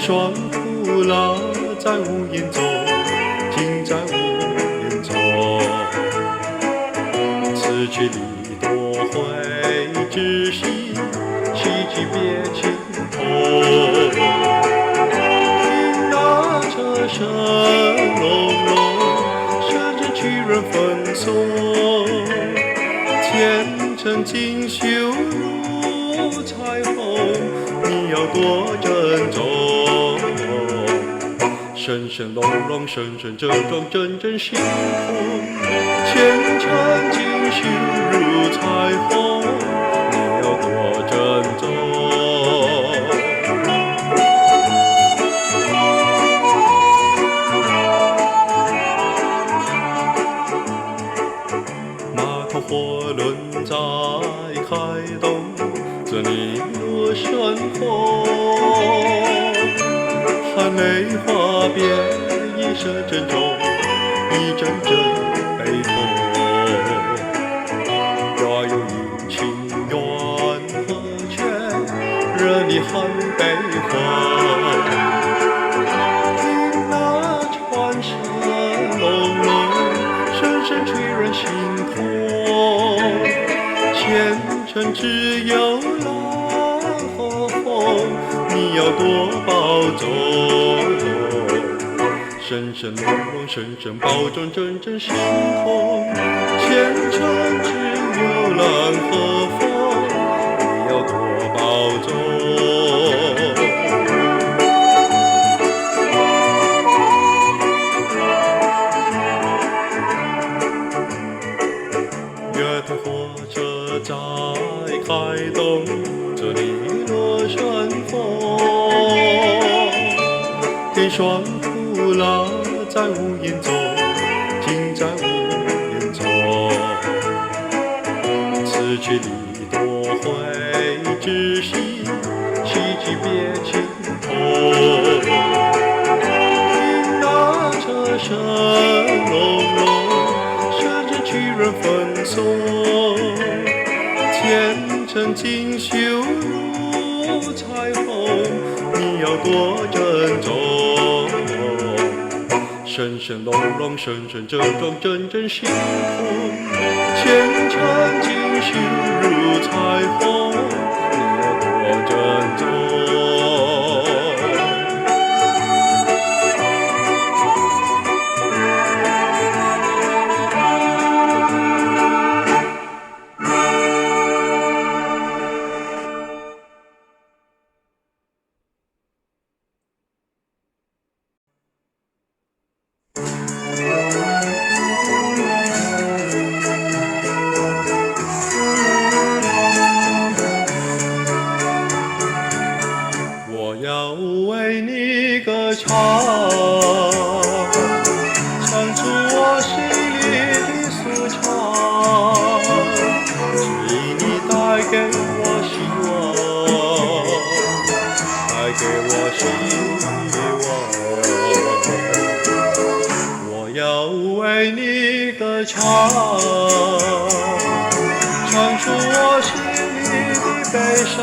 霜枯了在无影中，尽在无言中。此去离多会知悉，西去别情痛。听那车声隆隆，声声驱人分送。前程锦绣如彩虹，你要多珍重。声声隆隆，声声正中，阵阵心痛。前程锦绣如彩虹，你要多珍重。码头货轮在开动，这里落山风。含泪花别一声珍重，一阵阵悲痛。若有阴晴缘和缺，惹你含悲欢。听那船声隆隆，声声催人心痛。前程只有浪和风，你要多保重。声声隆隆，声声保重，阵阵心痛。前程只有浪和风，你要多保重。月台火车在开动，这里落山风。天霜枯了在无影中，尽在无言中。此去离多会知悉，西去别情痛。听那车声隆隆，声声驱人分送。前程锦绣如彩虹，你要多珍重。声声隆隆，声声正中，阵阵心痛。前程锦绣如彩虹，你要多珍重。我要为你歌唱，唱出我心里的舒畅，只因你带给我希望，带给我希望。我要为你歌唱，唱出我心里的悲伤。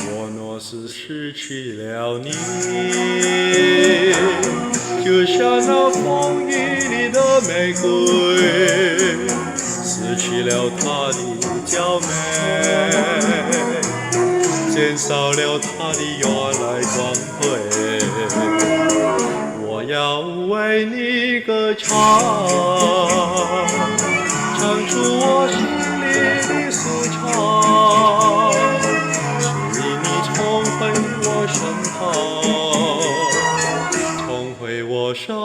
我若是失去了你，就像那风雨里的玫瑰，失去了它的娇美，减少了它的原来光辉。我要为你歌唱，唱出我心里的舒畅，只因你重回我身旁，重回我身旁。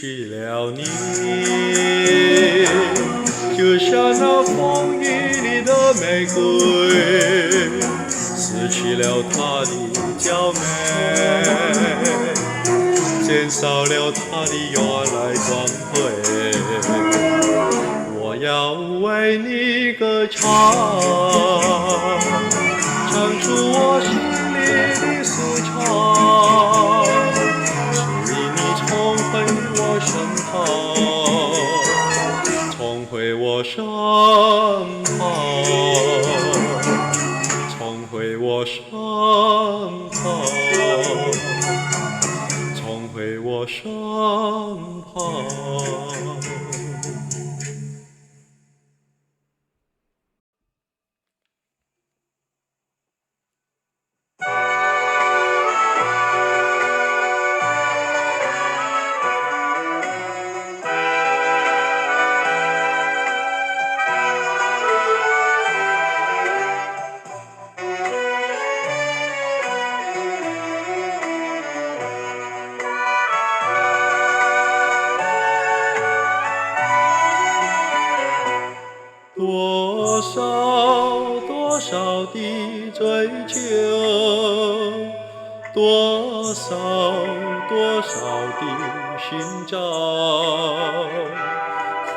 去了你，就像那风雨里的玫瑰，失去了它的娇美，减少了它的原来光辉。我要为你歌唱，唱出我心里的舒畅，使你重回我身旁，重回我身旁，重回我身旁，重回我身旁。多少多少的追求，多少多少的寻找，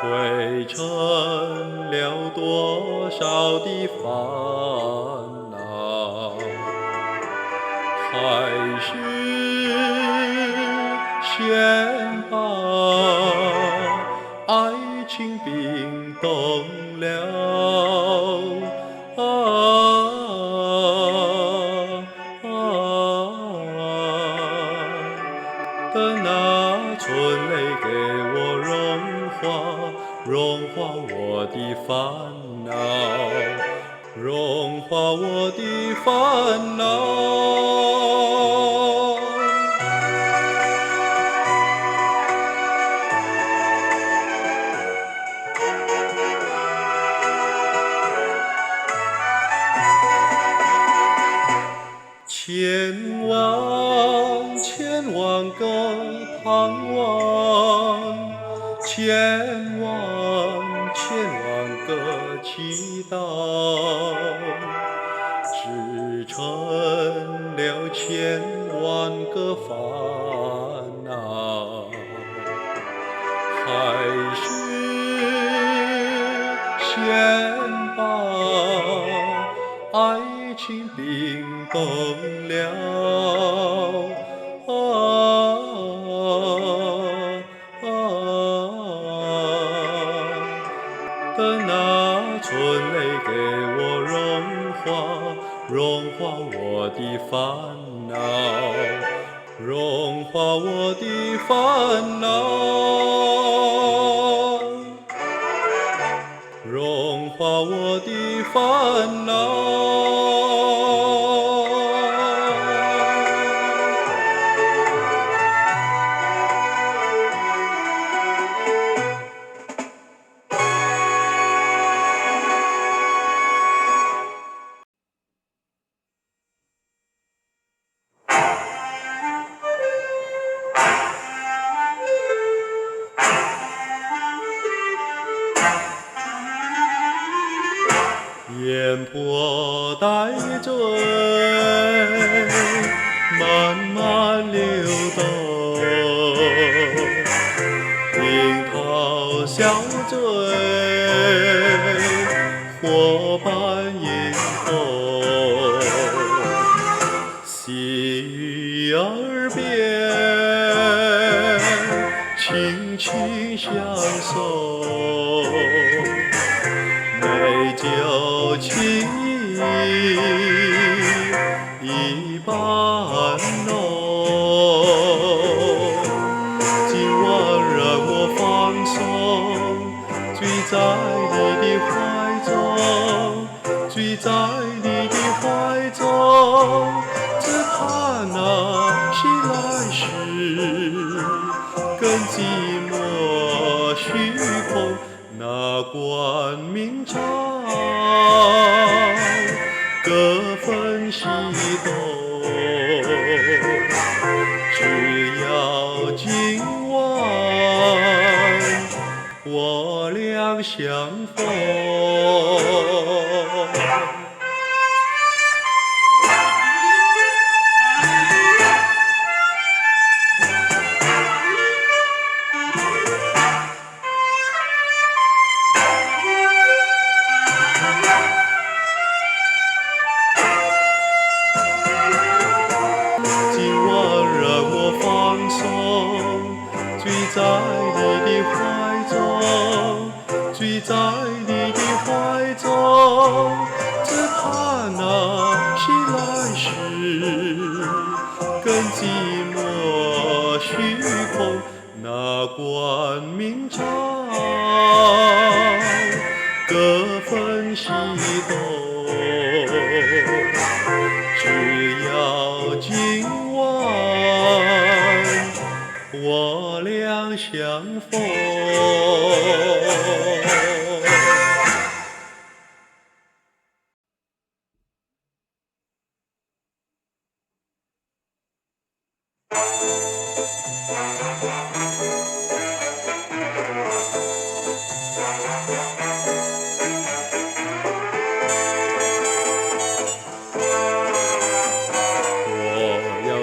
汇成了多少的烦恼，还是先把爱情冰冻了等那春雷给我融化我的烦恼，融化我的烦恼。千万千万个盼望，千万千万个祈祷，织成了千万个烦恼，还是先把爱情冰冻了等那春雷给我融化我的烦恼，融化我的烦恼，融化我的烦恼。烟波带醉，慢慢流动，樱桃笑醉，火般映红，细雨耳边，轻轻相送。美酒情意一般浓，今晚让我放松，醉在你的怀中，醉在你的怀中，只怕那西来时更寂寞虚空。那冠名场，各分西东，只要今晚俩相逢。今晚让我放松，醉在你的怀中，醉在你的怀中，只盼那醒来时，更寂寞虚空那冠名照，各分西东。只要今晚我俩相逢。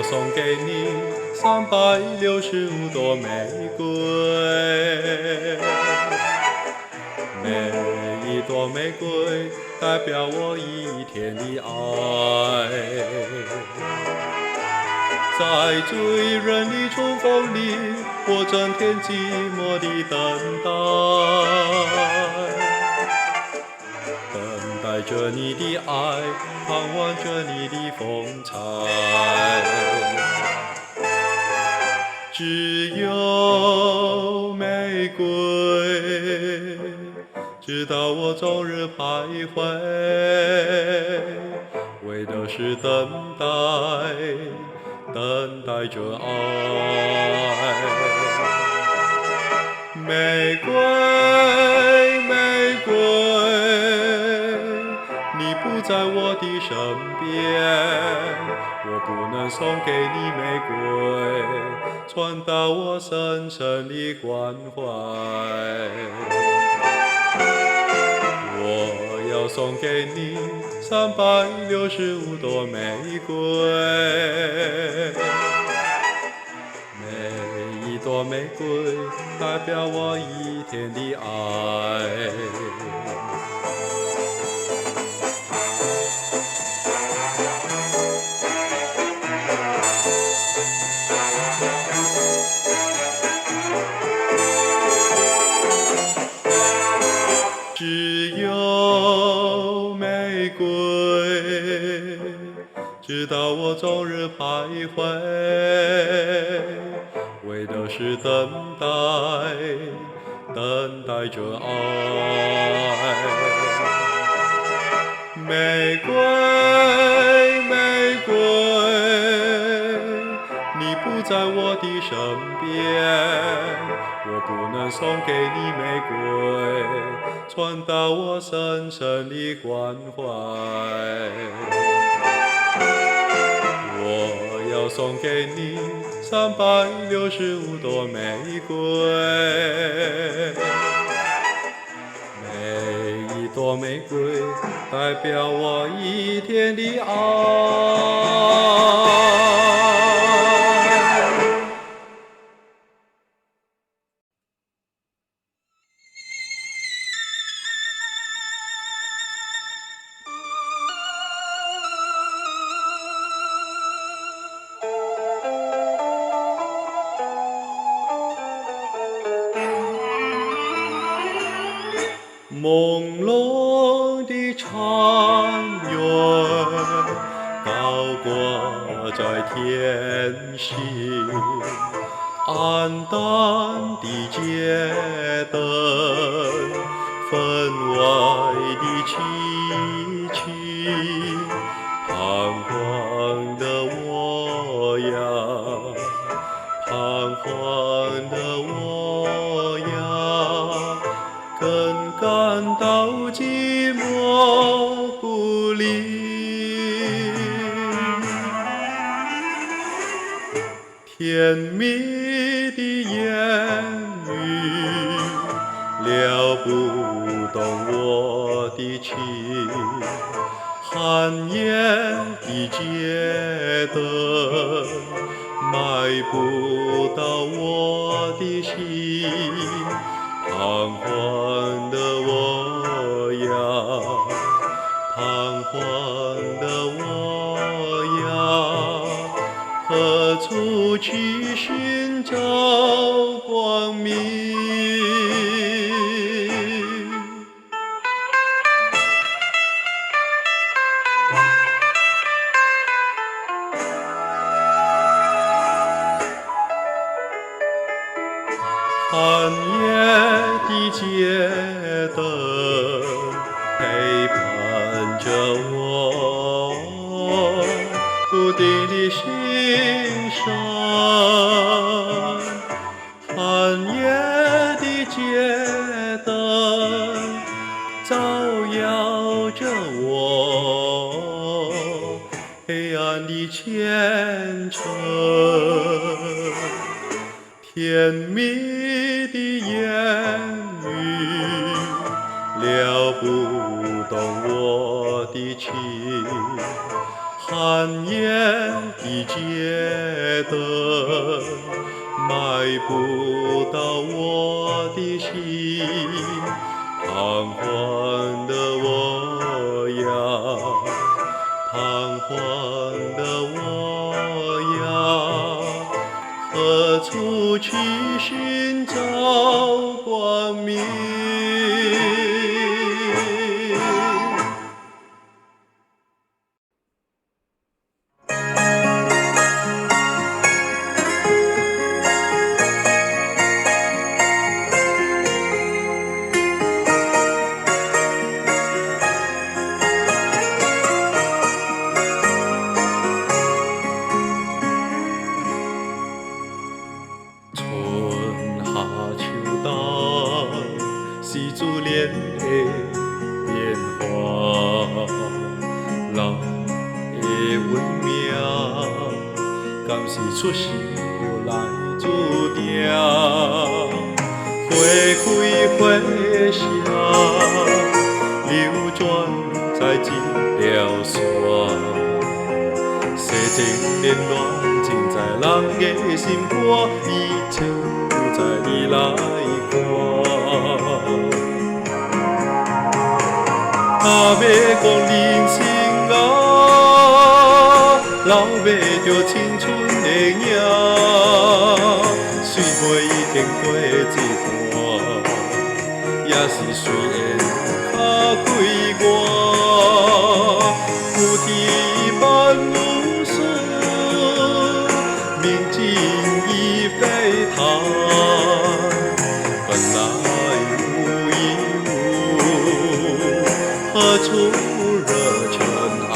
送给你365朵玫瑰，每一朵玫瑰代表我一天的爱，在醉人的重逢里，我整天寂寞地等待着你的爱，盼望着你的风采。只有玫瑰知道我终日徘徊，为的是等待着爱。玫瑰你不在我的身边，我不能送给你玫瑰，传达我深深的关怀。我要送给你365朵玫瑰，每一朵玫瑰代表我一天的爱。只有玫瑰知道我终日徘徊，为的是等待着爱。玫瑰你不在我的身边，我不能送给你玫瑰，传达我深深的关怀。我要送给你365朵玫瑰，每一朵玫瑰代表我一天的爱。朦胧的残月高挂在天星，黯淡的街灯，分外的凄凄。彷徨的我呀，彷徨的我呀，更感到寂寞孤立。甜蜜的言语了不的情，寒夜的街灯买不到我的心，彷徨的我呀，彷徨的我呀，何处去寻找光明？寒夜的街灯陪伴着我，不定地欣赏。寒夜的街灯照耀着我，黑暗的前程。甜蜜的言语撩不动我的情，寒夜的街灯买不到我的心，彷徨的我呀，彷徨的我呀，何处去寻找光明？春夏秋冬是自然的变化，人的运命敢是出世就来注定。花开花谢，流转在一条线。世情连乱，尽在人的心肝，一切就在你来看。若要讲人生啊，留袂着青春的影，虽袂已经过一半，也是虽然较开外，有天万物事，明镜亦非他，本来无一物，何处惹尘埃？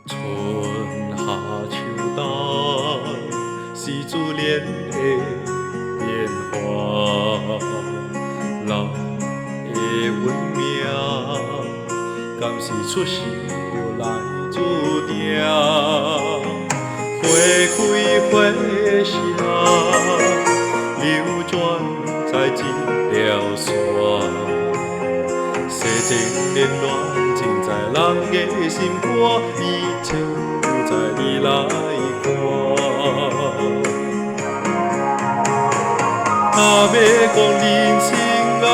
春夏秋冬是自然的变化，人的运命敢是出世就来注定。花开花谢，流转在一条线。世情连乱，尽在人的心肝，一切就在你来看。若要讲人生啊，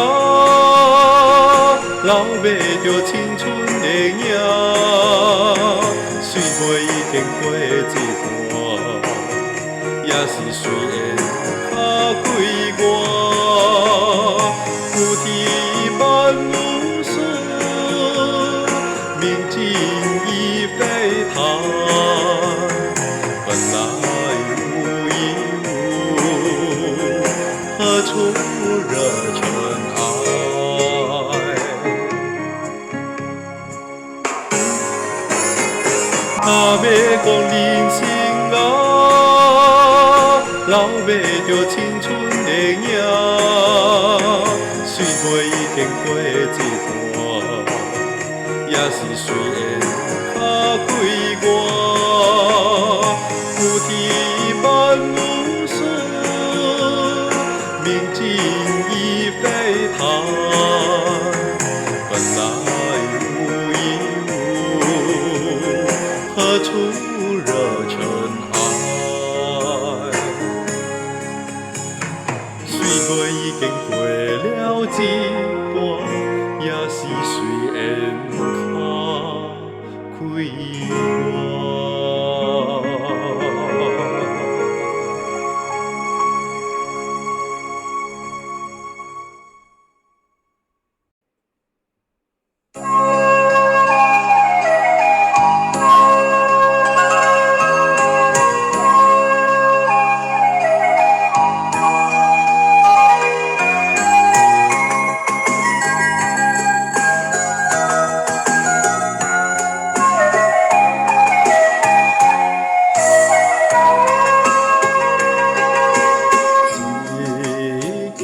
留袂着青春的影，虽袂已经过一半，也是虽然较开外，有天万物事，明镜亦非他，本来无一物，何处惹尘埃？若要讲人生啊，袂着青春的影，岁月已经过一半，也是随缘较快活。有天万物事，明镜亦非他，本来无一物，何处惹尘埃？岁月已经过了一半，也是随缘较快活。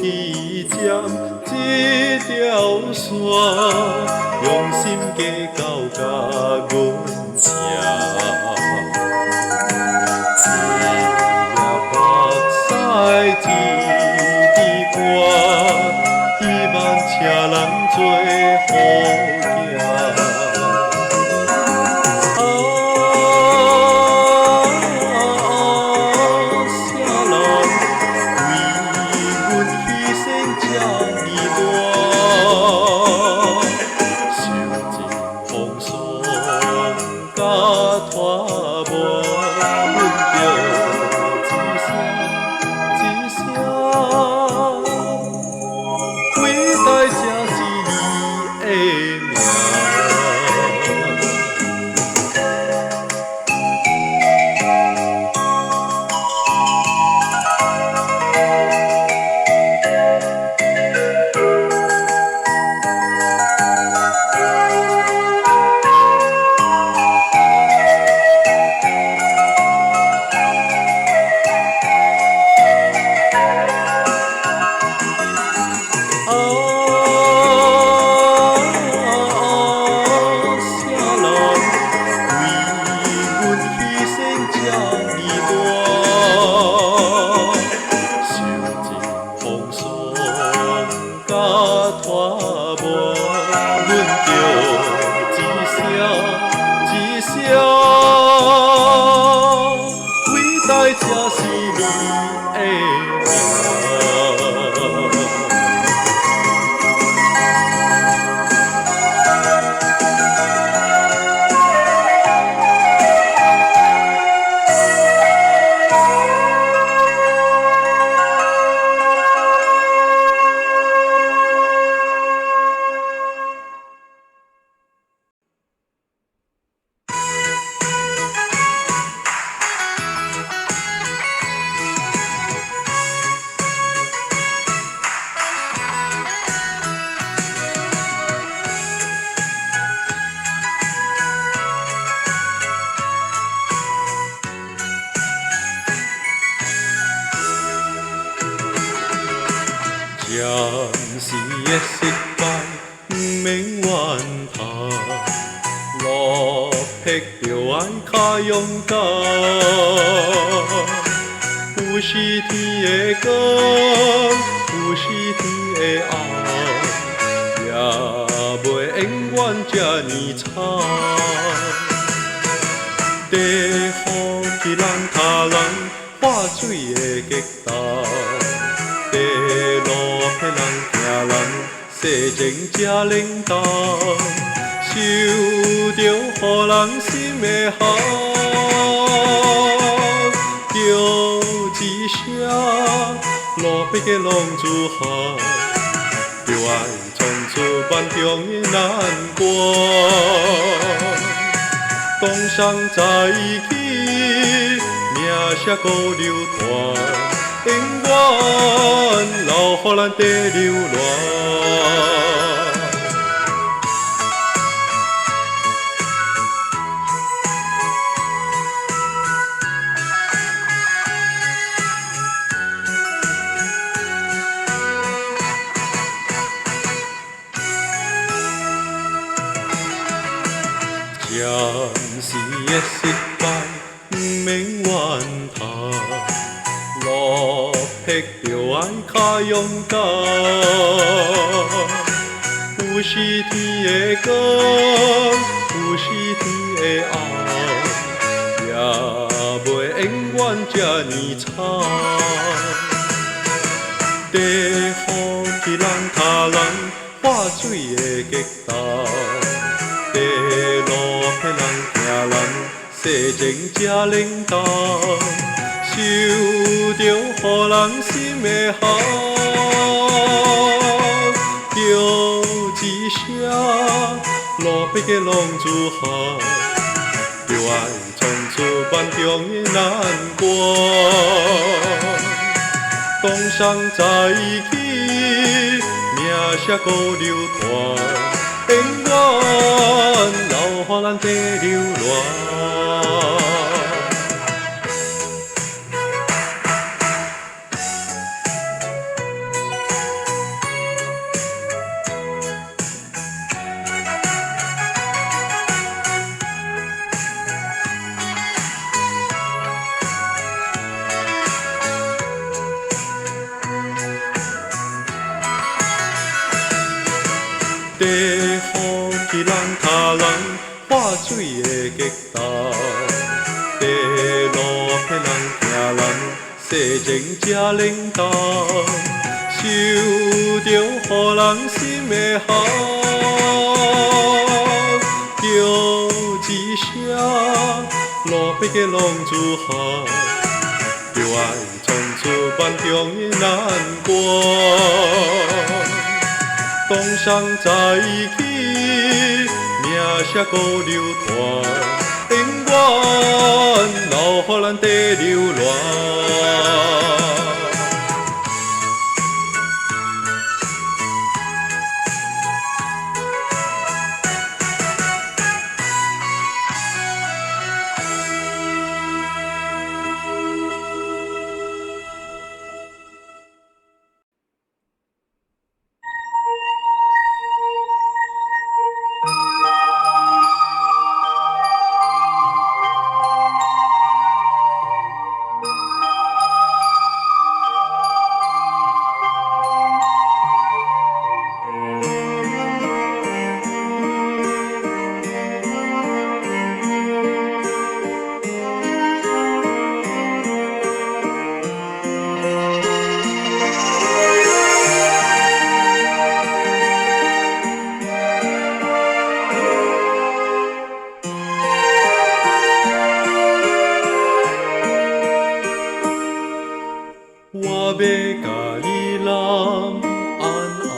一条线，用心计较甲阮吃。一夜目屎一滴汗，希望车人做好行。暂时的失败，不免怨叹，落魄就爱较勇敢。有时天的光，有时天的暗，也袂永远这呢惨。地雨去人他人，化水的激动。地路骗人行人，世情这冷淡，受着予人心的寒。叫一声，路边的浪子汉，就爱闯出万重的难关。东山再起，名声搁流传。永远留予咱地流恋。就爱较勇敢。有时天会光，有时天会暗，也袂永远这呢惨。地雨去人他人，化水的激动。地路骗人行人，世情这冷淡。受着予人心的寒，叫一声路边的浪子汉，就爱冲出万重的难关。东山再起，名声搁流传，永远留予咱地流恋。地雨去人他人，化水的激动。地路骗人行人，世情这冷淡。受着予人心的寒，叫一声路边的浪子汉，就爱冲出万重的难关。东山再起，名声搁流传，永远留予咱地流恋。我要甲你揽安安，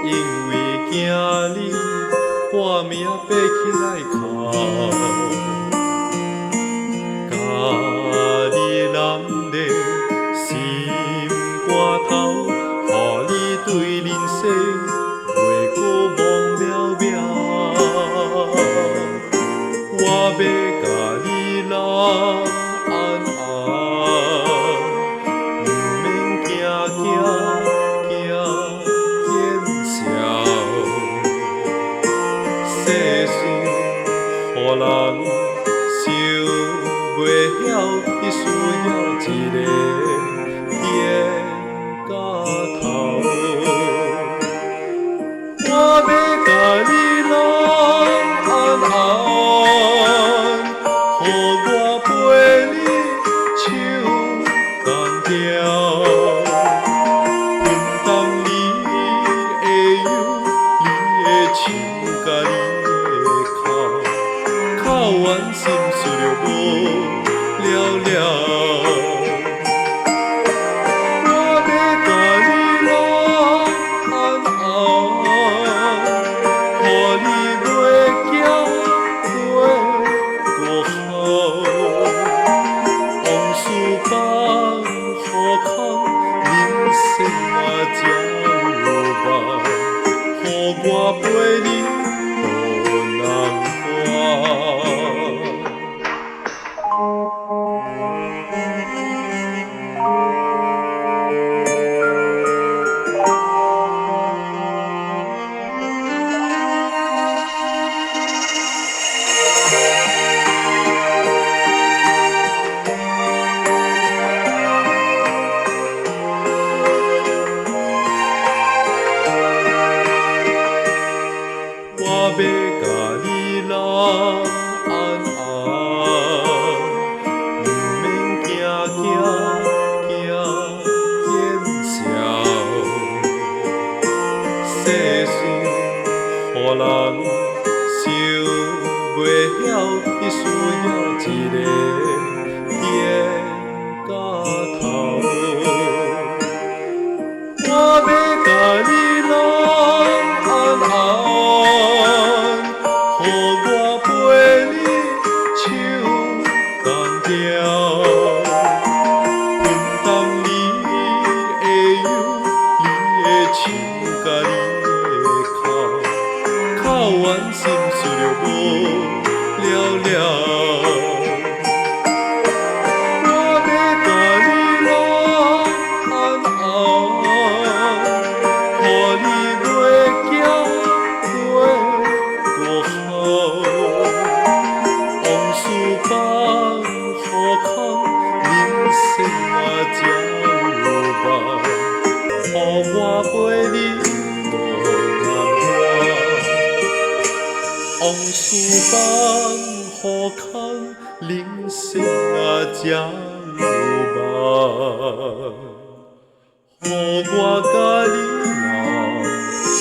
因为惊你半暝爬起来哭，甲你揽咧心肝头，予你对人生袂过梦渺渺。我要甲你揽。予人想袂晓，你需要一个天甲头。我要甲你揽安安，予我陪你唱单调，分担你的忧，你的笑甲你的哭。哭完心事就无了了。我要甲你揽安安，予你袂惊袂过好。往事放予空，人生啊才有梦，予我陪你。难关。了，你需要一个点甲头。我要甲你拢安安，予我陪你唱同调，分担你的忧，你的笑甲你的哭，哭完心事就无了了。我陪你往事放好空，人生啊才有梦。予我甲你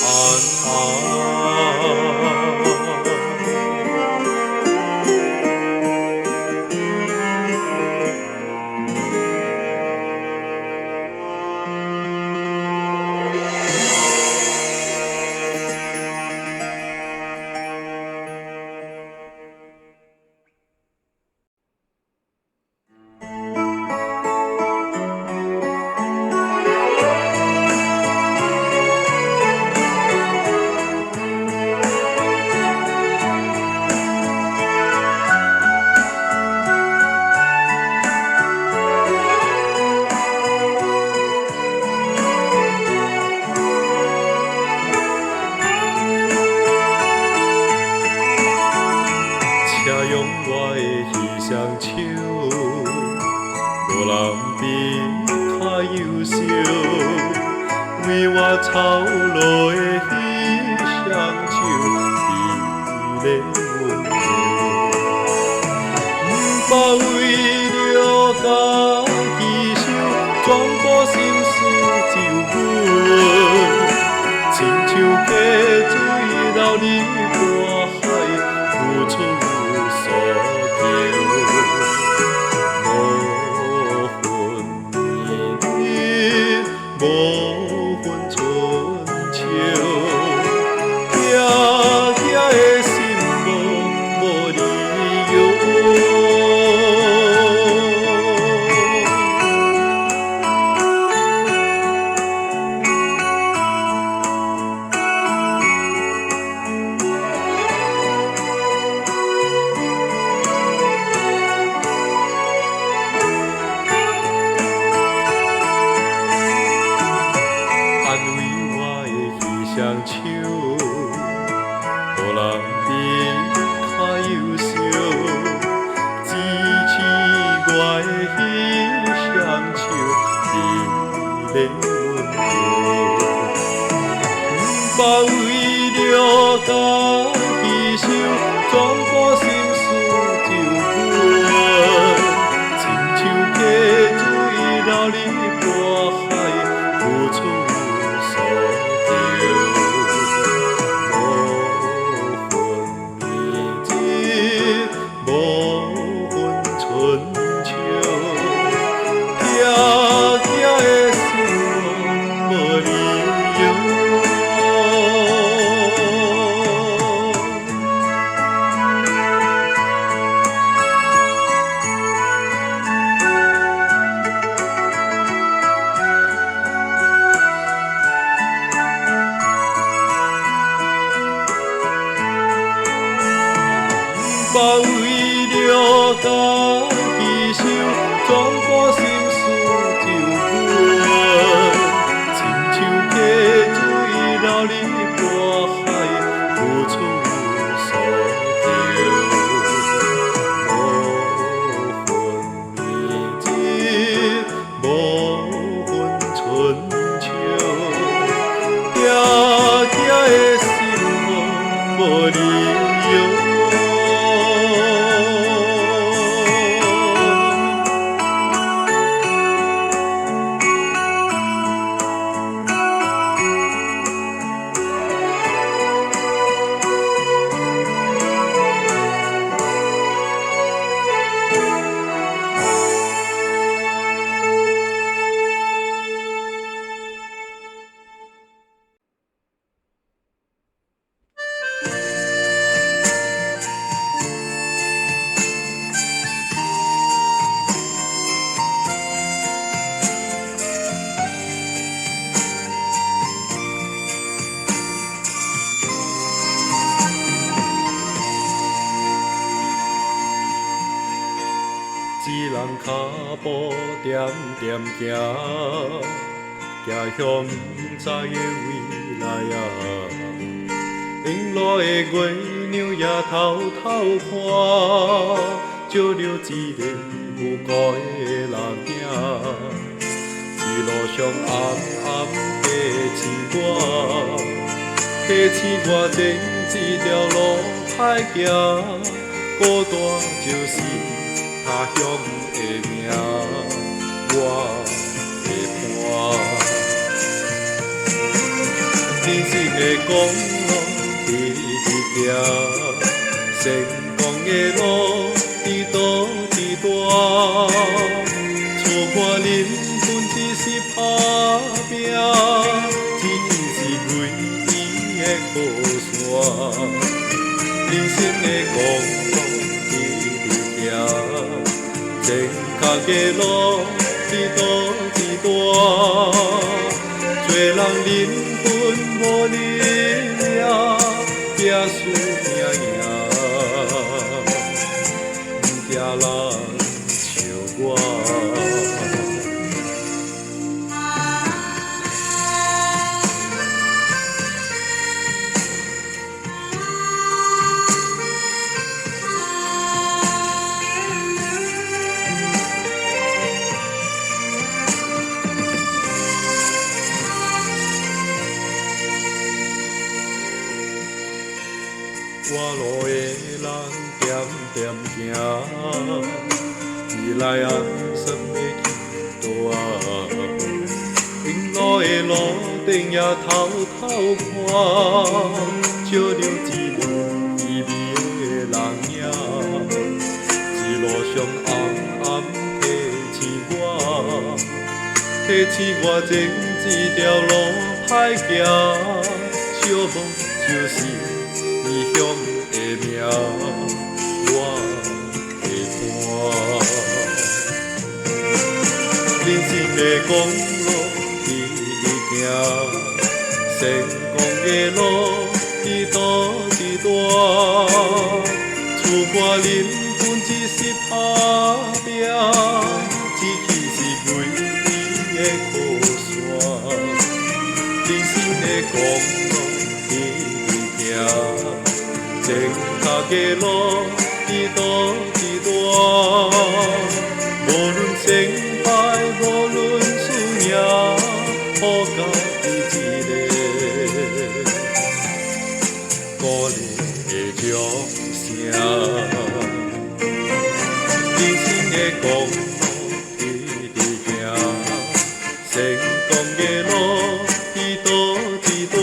安安。无人比较优秀，为我操劳的彼双手，美丽温柔。不为了家己想，全部心思只有阮。亲像溪水流入大海，付出所求。无分春秋，行行的心无理由。双手，无人比较优秀，支持我的彼双手，美丽温柔。不为了家己想，全部心思就阮。亲像溪水流入大海，付出所。无分春秋，行行的心无理由。不为了家己想，全部心思就阮。亲像溪水流入大海，付出所求。无分日子，无分春秋，行行的心无理由。一人脚步点点行，行向不知的未来啊！引路的月亮也偷偷看，照着一个无辜的人影。一路上暗暗提醒我，提醒我前一条路歹行，孤单就是他乡的名，我会伴。人生的公路直直行，成功的路直倒直大，错看人分只是打拼，只轻是唯一的靠山。人生的公路直直行，正确的路直倒直大。做人人分无力量，拼输命赢，不惊人像我。外路的人点点行，未来暗算要去倒。引路的路顶也偷偷看，照着一轮微微的人影。一路上暗暗提醒我，前一条路歹行，小梦就是异乡的名，我会伴。人生的公路直直行，成功的路直倒直大。厝看人分只是打拼，志气是唯一的靠山。人生的公路直直行。正确的路，直倒直大。无论成败，无论输赢，予家己一个鼓励的掌声。人生的公路直直行，成功的路直倒直大。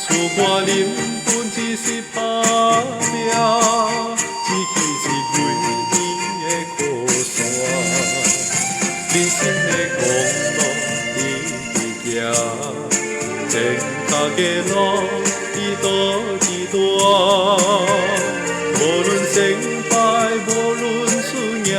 厝看人只是打拼，志气是唯一的靠山。人生的公路直直行，正确的路直倒直大。无论成败，无论输赢。